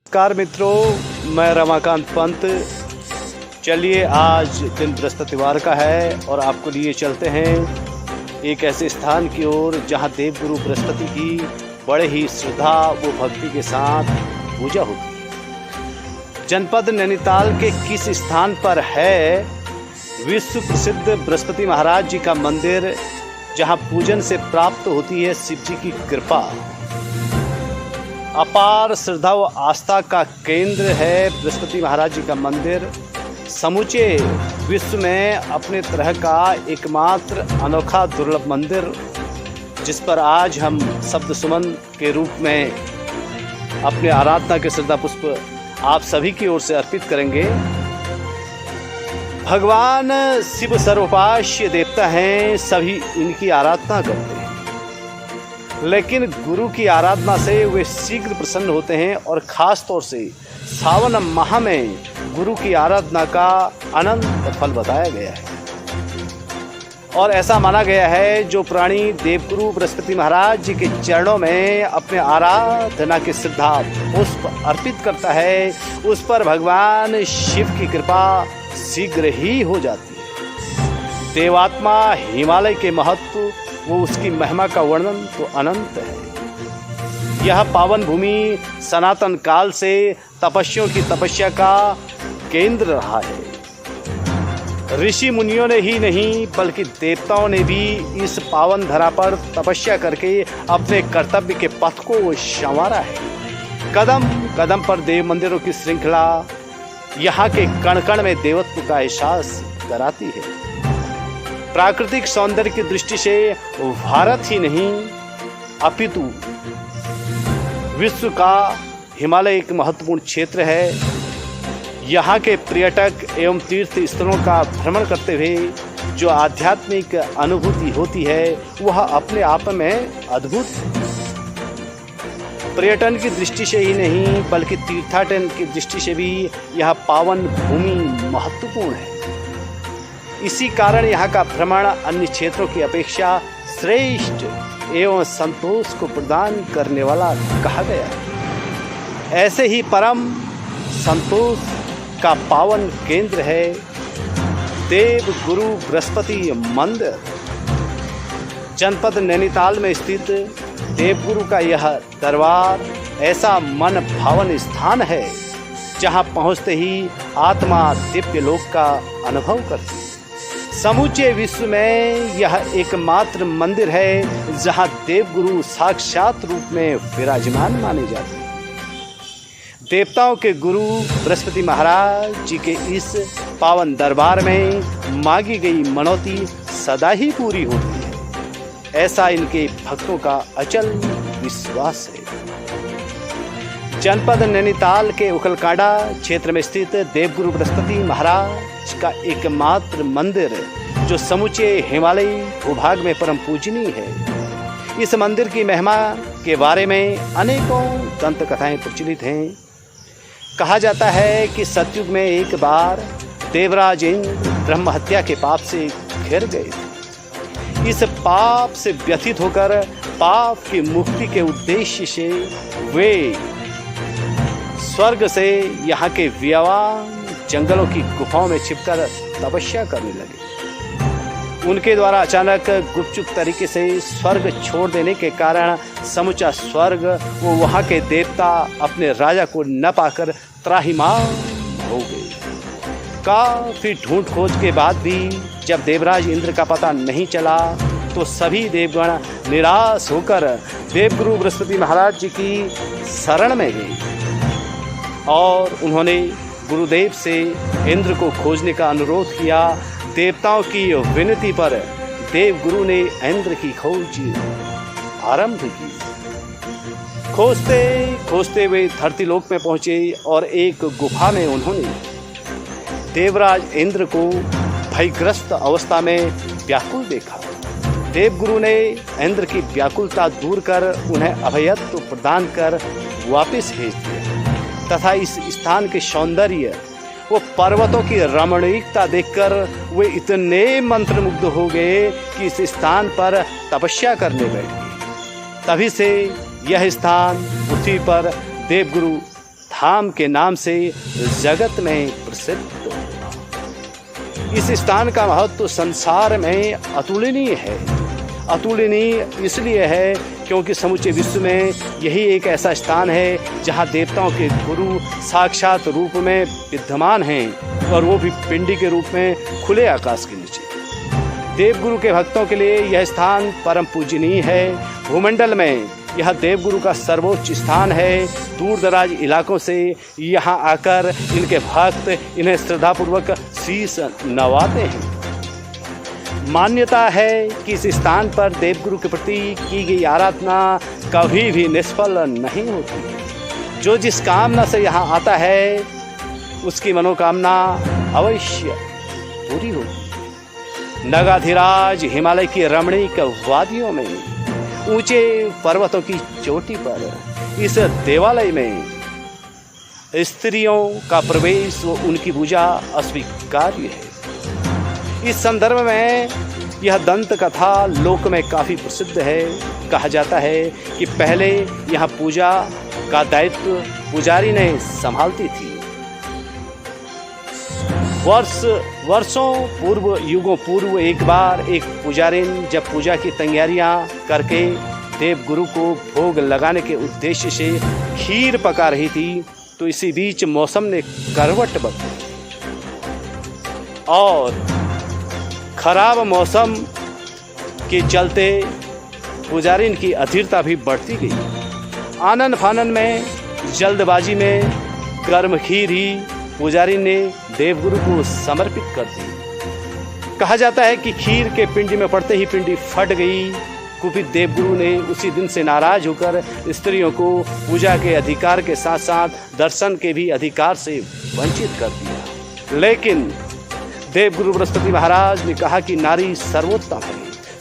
नमस्कार मित्रों, मैं रमाकांत पंत। चलिए, आज दिन बृहस्पतिवार का है और आपको लिए चलते हैं एक ऐसे स्थान की ओर जहां देवगुरु बृहस्पति की बड़े ही श्रद्धा व भक्ति के साथ पूजा होती है। जनपद नैनीताल के किस स्थान पर है विश्व प्रसिद्ध बृहस्पति महाराज जी का मंदिर, जहां पूजन से प्राप्त होती है शिव जी की कृपा। अपार श्रद्धा व आस्था का केंद्र है बृहस्पति महाराज जी का मंदिर। समूचे विश्व में अपने तरह का एकमात्र अनोखा दुर्लभ मंदिर, जिस पर आज हम शब्द सुमन के रूप में अपने आराधना के श्रद्धा पुष्प आप सभी की ओर से अर्पित करेंगे। भगवान शिव सर्वोपास्य देवता हैं, सभी इनकी आराधना करते हैं, लेकिन गुरु की आराधना से वे शीघ्र प्रसन्न होते हैं और ख़ास तौर से सावन माह में गुरु की आराधना का अनंत फल बताया गया है। और ऐसा माना गया है, जो प्राणी देवगुरु बृहस्पति महाराज जी के चरणों में अपने आराधना की श्रद्धा पुष्प अर्पित करता है, उस पर भगवान शिव की कृपा शीघ्र ही हो जाती है। देवात्मा हिमालय के महत्व वो उसकी महिमा का वर्णन तो अनंत है। यह पावन भूमि सनातन काल से तपस्वियों की तपस्या का केंद्र रहा है। ऋषि मुनियों ने ही नहीं बल्कि देवताओं ने भी इस पावन धरा पर तपस्या करके अपने कर्तव्य के पथ को संवारा है। कदम कदम पर देव मंदिरों की श्रृंखला यहाँ के कण कण में देवत्व का एहसास कराती है। प्राकृतिक सौंदर्य की दृष्टि से भारत ही नहीं अपितु विश्व का हिमालय एक महत्वपूर्ण क्षेत्र है। यहाँ के पर्यटक एवं तीर्थ स्थलों का भ्रमण करते हुए जो आध्यात्मिक अनुभूति होती है, वह अपने आप में अद्भुत है। पर्यटन की दृष्टि से ही नहीं बल्कि तीर्थाटन की दृष्टि से भी यह पावन भूमि महत्वपूर्ण है। इसी कारण यहाँ का भ्रमण अन्य क्षेत्रों की अपेक्षा श्रेष्ठ एवं संतोष को प्रदान करने वाला कहा गया है। ऐसे ही परम संतोष का पावन केंद्र है देव गुरु बृहस्पति मंदिर। जनपद नैनीताल में स्थित देवगुरु का यह दरबार ऐसा मन भावन स्थान है, जहाँ पहुँचते ही आत्मा दिव्य लोक का अनुभव करती है। समूचे विश्व में यह एकमात्र मंदिर है जहाँ देवगुरु साक्षात रूप में विराजमान माने जाते हैं। देवताओं के गुरु बृहस्पति महाराज जी के इस पावन दरबार में मांगी गई मनौती सदा ही पूरी होती है, ऐसा इनके भक्तों का अचल विश्वास है। जनपद नैनीताल के उखलकांडा क्षेत्र में स्थित देवगुरु बृहस्पति महाराज का एकमात्र मंदिर, जो समूचे हिमालयी भूभाग में परम पूजनीय है। इस मंदिर की महिमा के बारे में अनेकों दंत कथाएं प्रचलित हैं। कहा जाता है कि सतयुग में एक बार देवराज इंद्र ब्रह्म हत्या के पाप से घिर गए थे। इस पाप से व्यथित होकर पाप की मुक्ति के उद्देश्य से वे स्वर्ग से यहाँ के व्यावान जंगलों की गुफाओं में छिपकर तपस्या करने लगे। उनके द्वारा अचानक गुपचुप तरीके से स्वर्ग छोड़ देने के कारण समूचा स्वर्ग वो वहाँ के देवता अपने राजा को न पाकर त्राहिमाम हो गए। काफी ढूंढ खोज के बाद भी जब देवराज इंद्र का पता नहीं चला, तो सभी देवगण निराश होकर देवगुरु बृहस्पति महाराज जी की शरण में गए और उन्होंने गुरुदेव से इंद्र को खोजने का अनुरोध किया। देवताओं की विनती पर देवगुरु ने इंद्र की खोज आरंभ की। खोजते खोजते वे धरतीलोक में पहुंचे और एक गुफा में उन्होंने देवराज इंद्र को भयग्रस्त अवस्था में व्याकुल देखा। देवगुरु ने इंद्र की व्याकुलता दूर कर उन्हें अभयत्व प्रदान कर वापस भेज दिया तथा इस स्थान के सौंदर्य वो पर्वतों की रमणीकता देखकर वे इतने मंत्रमुग्ध हो गए कि इस स्थान पर तपस्या करने बैठ गए। तभी से यह स्थान पृथ्वी पर देवगुरु धाम के नाम से जगत में प्रसिद्ध होगा। इस स्थान का महत्व संसार में अतुलनीय है। अतुलनीय इसलिए है क्योंकि समूचे विश्व में यही एक ऐसा स्थान है जहाँ देवताओं के गुरु साक्षात रूप में विद्यमान हैं, और वो भी पिंडी के रूप में खुले आकाश के नीचे। देवगुरु के भक्तों के लिए यह स्थान परम पूजनीय है। भूमंडल में यह देवगुरु का सर्वोच्च स्थान है। दूर दराज इलाकों से यहाँ आकर इनके भक्त इन्हें श्रद्धापूर्वक शीश नवाते हैं। मान्यता है कि इस स्थान पर देवगुरु के प्रति की गई आराधना कभी भी निष्फल नहीं होती। जो जिस कामना से यहाँ आता है उसकी मनोकामना अवश्य पूरी होती। नगाधिराज हिमालय की रमणीक वादियों में ऊंचे पर्वतों की चोटी पर इस देवालय में स्त्रियों का प्रवेश व उनकी पूजा अस्वीकार्य है। इस संदर्भ में यह दंत कथा लोक में काफ़ी प्रसिद्ध है। कहा जाता है कि पहले यहाँ पूजा का दायित्व पुजारी ने संभालती थी। वर्षों पूर्व, युगों पूर्व एक बार एक पुजारिन जब पूजा की तैयारियां करके देवगुरु को भोग लगाने के उद्देश्य से खीर पका रही थी, तो इसी बीच मौसम ने करवट बदली और खराब मौसम के चलते पुजारिन की अधीरता भी बढ़ती गई। आनन फानन में, जल्दबाजी में गर्म खीर ही पुजारी ने देवगुरु को समर्पित कर दी। कहा जाता है कि खीर के पिंडी में पड़ते ही पिंडी फट गई। कुपित देवगुरु ने उसी दिन से नाराज होकर स्त्रियों को पूजा के अधिकार के साथ साथ दर्शन के भी अधिकार से वंचित कर दिया। लेकिन देवगुरु बृहस्पति महाराज ने कहा कि नारी सर्वोत्तम है,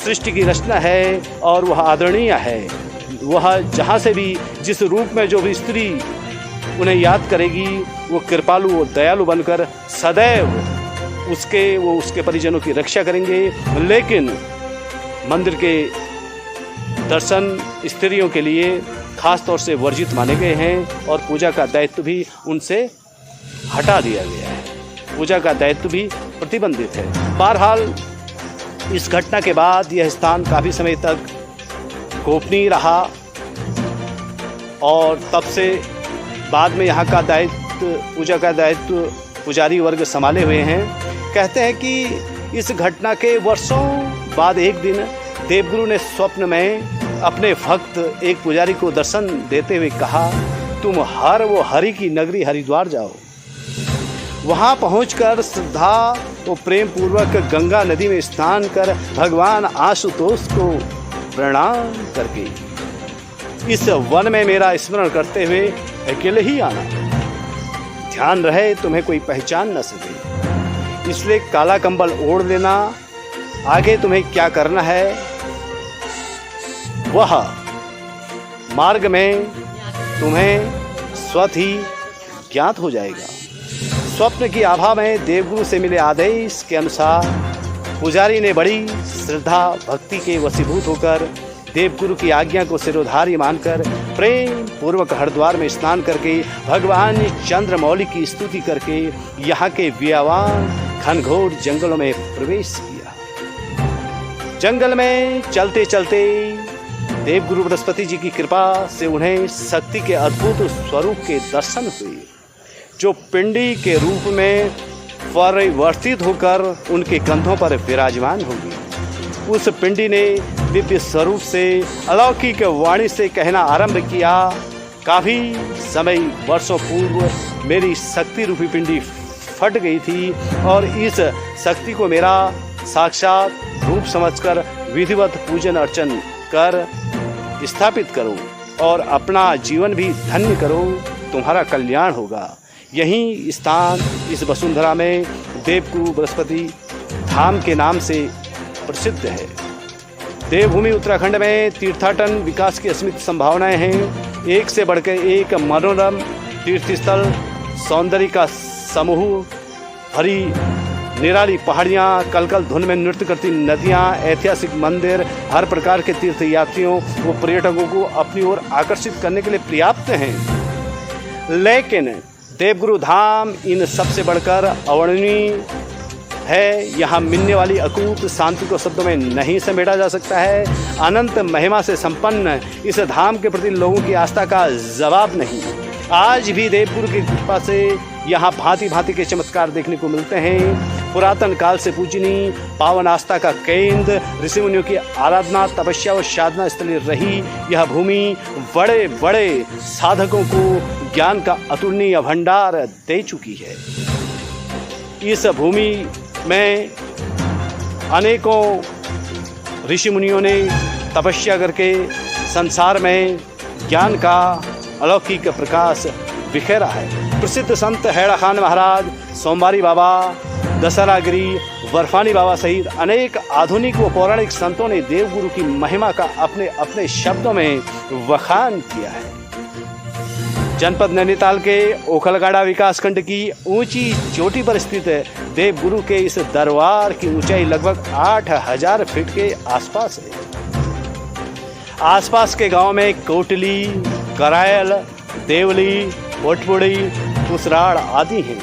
सृष्टि की रचना है और वह आदरणीय है। वह जहाँ से भी, जिस रूप में जो भी स्त्री उन्हें याद करेगी, वो कृपालु और दयालु बनकर सदैव उसके परिजनों की रक्षा करेंगे। लेकिन मंदिर के दर्शन स्त्रियों के लिए खास तौर से वर्जित माने गए हैं और पूजा का दायित्व भी उनसे हटा दिया गया है। पूजा का दायित्व भी प्रतिबंधित है। बहरहाल इस घटना के बाद यह स्थान काफ़ी समय तक गोपनीय रहा और तब से बाद में यहाँ का दायित्व, पूजा का दायित्व पुजारी वर्ग संभाले हुए हैं। कहते हैं कि इस घटना के वर्षों बाद एक दिन देवगुरु ने स्वप्न में अपने भक्त एक पुजारी को दर्शन देते हुए कहा, तुम हरि की नगरी हरिद्वार जाओ। वहाँ पहुंचकर श्रद्धा और प्रेम पूर्वक गंगा नदी में स्नान कर भगवान आशुतोष को प्रणाम करके इस वन में मेरा स्मरण करते हुए अकेले ही आना। ध्यान रहे तुम्हें कोई पहचान न सके, इसलिए काला कंबल ओढ़ लेना। आगे तुम्हें क्या करना है वह मार्ग में तुम्हें स्वतः ही ज्ञात हो जाएगा। स्वप्न की आभा में देवगुरु से मिले आदेश के अनुसार पुजारी ने बड़ी श्रद्धा भक्ति के वशीभूत होकर देवगुरु की आज्ञा को सिरोधार्य मानकर प्रेम पूर्वक हरिद्वार में स्नान करके भगवान चंद्रमौली की स्तुति करके यहाँ के व्यावान घनघोर जंगलों में प्रवेश किया। जंगल में चलते चलते देवगुरु बृहस्पति जी की कृपा से उन्हें शक्ति के अद्भुत स्वरूप के दर्शन हुए, जो पिंडी के रूप में परिवर्तित होकर उनके कंधों पर विराजमान होगी। उस पिंडी ने दिव्य स्वरूप से अलौकिक वाणी से कहना आरंभ किया, काफ़ी समय वर्षों पूर्व मेरी शक्ति रूपी पिंडी फट गई थी और इस शक्ति को मेरा साक्षात रूप समझकर विधिवत पूजन अर्चन कर स्थापित करो और अपना जीवन भी धन्य करो, तुम्हारा कल्याण होगा। यही स्थान इस वसुंधरा में देवगुरु बृहस्पति धाम के नाम से प्रसिद्ध है। देवभूमि उत्तराखंड में तीर्थाटन विकास की असीमित संभावनाएं हैं। एक से बढ़कर एक मनोरम तीर्थस्थल, सौंदर्य का समूह, भरी निराली पहाड़ियाँ, कलकल धुन में नृत्य करती नदियाँ, ऐतिहासिक मंदिर, हर प्रकार के तीर्थ यात्रियों व पर्यटकों को अपनी ओर आकर्षित करने के लिए पर्याप्त हैं। लेकिन देवगुरु धाम इन सबसे बढ़कर अवर्णनीय है। यहाँ मिलने वाली अकूत शांति को शब्दों में नहीं समेटा जा सकता है। अनंत महिमा से संपन्न इस धाम के प्रति लोगों की आस्था का जवाब नहीं। आज भी देवगुरु की कृपा से यहाँ भांति भांति के चमत्कार देखने को मिलते हैं। पुरातन काल से पूजनीय पावन आस्था का केंद्र, ऋषि मुनियों की आराधना, तपस्या और साधना स्थली रही यह भूमि बड़े बड़े साधकों को ज्ञान का अतुलनीय भंडार दे चुकी है। इस भूमि में अनेकों ऋषि मुनियों ने तपस्या करके संसार में ज्ञान का अलौकिक प्रकाश बिखेरा है। प्रसिद्ध संत हैड़ा खान महाराज, सोमवारी बाबा, दशहरागिरी, बर्फानी बाबा सहित अनेक आधुनिक व पौराणिक संतों ने देवगुरु की महिमा का अपने अपने शब्दों में वखान किया है। जनपद नैनीताल के ओखलगाड़ा विकासखंड की ऊंची चोटी पर स्थित देवगुरु के इस दरबार की ऊंचाई लगभग 8000 फीट के आसपास है। आसपास के गांव में कोटली, करायल, देवली, पोटपुड़ी, पुसराड़ आदि हैं,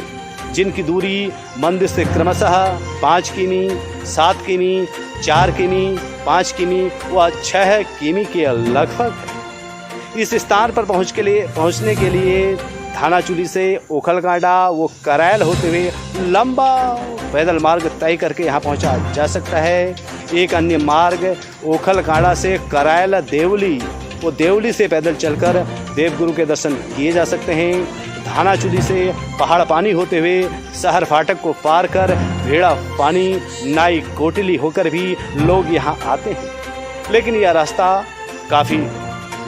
जिनकी दूरी मंदिर से क्रमशः 5 किमी, 7 किमी, 4 किमी, 5 किमी व 6 किमी के लगभग है। इस स्थान पर पहुंचने के लिए थानाचुली से ओखलगाड़ा वो करायल होते हुए लंबा पैदल मार्ग तय करके यहाँ पहुँचा जा सकता है। एक अन्य मार्ग ओखलगाड़ा से करायल देवली, वो देवली से पैदल चलकर देवगुरु के दर्शन किए जा सकते हैं। थानाचुली से पहाड़ पानी होते हुए शहर फाटक को पार कर भेड़ा पानी, नाई, कोटली होकर भी लोग यहाँ आते हैं। लेकिन यह रास्ता काफ़ी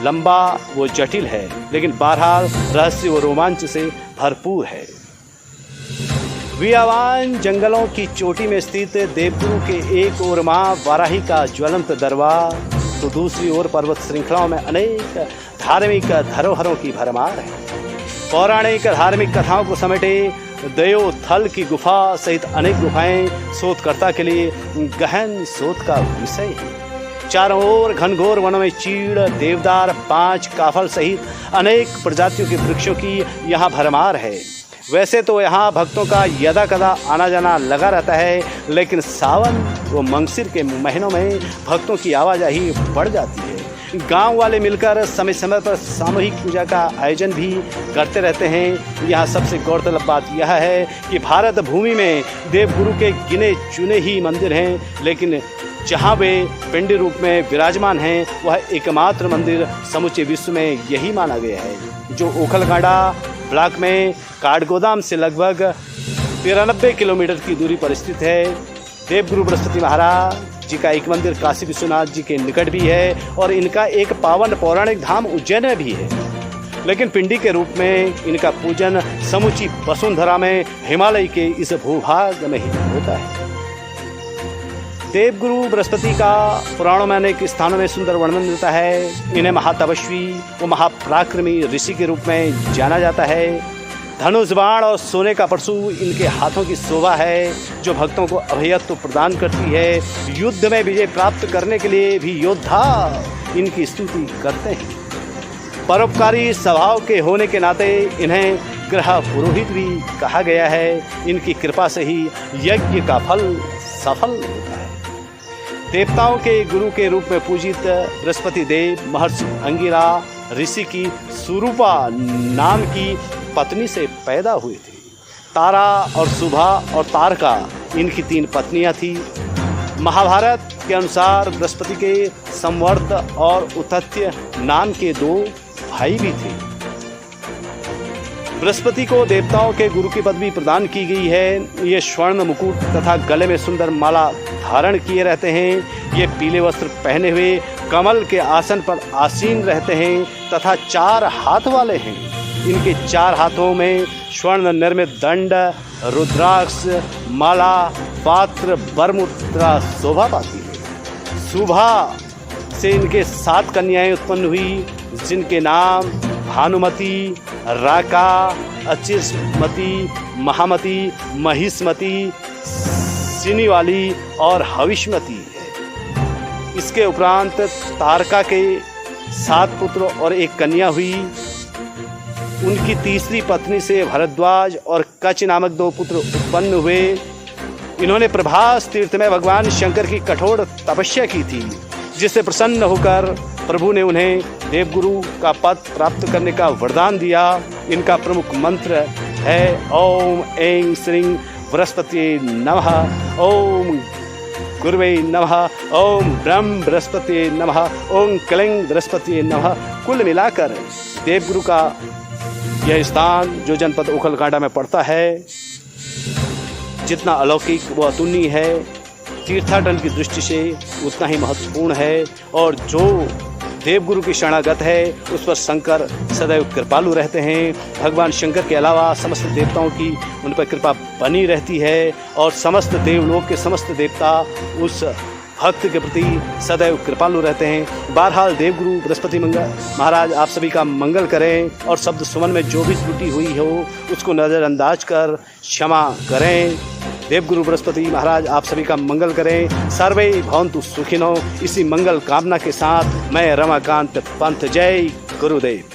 लंबा व जटिल है, लेकिन बहरहाल रहस्य व रोमांच से भरपूर है। वियावान जंगलों की चोटी में स्थित देवगुरु के एक ओर मां वाराही का ज्वलंत दरबार, तो दूसरी ओर पर्वत श्रृंखलाओं में अनेक धार्मिक धरोहरों की भरमार है। पौराणिक धार्मिक कथाओं को समेटे दयोथल की गुफा सहित अनेक गुफाएं शोधकर्ता के लिए गहन शोध का विषय है। चारों ओर घनघोर वनों में चीड़, देवदार, पांच, काफल सहित अनेक प्रजातियों के वृक्षों की यहाँ भरमार है। वैसे तो यहाँ भक्तों का यदा कदा आना जाना लगा रहता है, लेकिन सावन व मंगसिर के महीनों में भक्तों की आवाजाही बढ़ जाती है। गांव वाले मिलकर समय समय पर सामूहिक पूजा का आयोजन भी करते रहते हैं। यहाँ सबसे गौरतलब बात यह है कि भारत भूमि में देवगुरु के गिने चुने ही मंदिर हैं, लेकिन जहाँ वे पिंड रूप में विराजमान हैं वह एकमात्र मंदिर समूचे विश्व में यही माना गया है, जो ओखलगाड़ा ब्लॉक में काठगोदाम से लगभग 93 किलोमीटर की दूरी पर स्थित है। देवगुरु बृहस्पति महाराज जी का एक मंदिर काशी विश्वनाथ जी के निकट भी है और इनका एक पावन पौराणिक धाम उज्जैन में भी है, लेकिन पिंडी के रूप में इनका पूजन समूची वसुंधरा में हिमालय के इस भूभाग में ही होता है। देवगुरु बृहस्पति का पुराणों में अनेक स्थानों में सुंदर वर्णन मिलता है। इन्हें महातपस्वी व महापराक्रमी ऋषि के रूप में जाना जाता है। धनुष बाण और सोने का परशु इनके हाथों की शोभा है, जो भक्तों को अभयत्व प्रदान करती है। युद्ध में विजय प्राप्त करने के लिए भी योद्धा इनकी स्तुति करते हैं। परोपकारी स्वभाव के होने के नाते इन्हें ग्रह पुरोहित भी कहा गया है। इनकी कृपा से ही यज्ञ का फल सफल होता है। देवताओं के गुरु के रूप में पूजित बृहस्पति देव महर्षि अंगिरा ऋषि की सुरूपा नाम की पत्नी से पैदा हुए थे। तारा और सुभा और तारका इनकी 3 पत्नियां थी। महाभारत के अनुसार बृहस्पति के संवर्त और उतथ्य नाम के 2 भाई भी थे। बृहस्पति को देवताओं के गुरु की पदवी प्रदान की गई है। ये स्वर्ण मुकुट तथा गले में सुंदर माला धारण किए रहते हैं। ये पीले वस्त्र पहने हुए कमल के आसन पर आसीन रहते हैं तथा 4 हाथ वाले हैं। इनके 4 हाथों में स्वर्ण निर्मित दंड, रुद्राक्ष, माला, पात्र, बरमुद्रा शोभा पाती है। सुभा से इनके 7 कन्याएं उत्पन्न हुई, जिनके नाम भानुमती, राका, अचिस्मती, महामती, महिष्मती, सिनीवाली और हविष्मती है। इसके उपरांत तारका के 7 पुत्र और 1 कन्या हुई। उनकी तीसरी पत्नी से भरद्वाज और कच नामक 2 पुत्र उत्पन्न हुए। इन्होंने प्रभास तीर्थ में भगवान शंकर की कठोर तपस्या की थी, जिससे प्रसन्न होकर प्रभु ने उन्हें देवगुरु का पद प्राप्त करने का वरदान दिया। इनका प्रमुख मंत्र है ओम ऐं श्रीं बृहस्पति नमः, ओम गुरुवे नमः, ओम ब्रह्म बृहस्पति नमः, ओम क्लीं बृहस्पति नमः। कुल मिलाकर देवगुरु का यह स्थान जो जनपद ओखलकांडा में पड़ता है, जितना अलौकिक व अतुलनीय है, तीर्थाटन की दृष्टि से उतना ही महत्वपूर्ण है। और जो देवगुरु की शरणागत है उस पर शंकर सदैव कृपालु रहते हैं। भगवान शंकर के अलावा समस्त देवताओं की उन पर कृपा बनी रहती है और समस्त देवलोक के समस्त देवता उस भक्त के प्रति सदैव कृपालु रहते हैं। बहरहाल देवगुरु बृहस्पति महाराज आप सभी का मंगल करें और शब्द सुमन में जो भी त्रुटि हुई हो उसको नज़रअंदाज कर क्षमा करें। देवगुरु बृहस्पति महाराज आप सभी का मंगल करें। सर्वे भवन्तु सुखिनो। इसी मंगल कामना के साथ मैं रमाकांत पंत, जय गुरुदेव।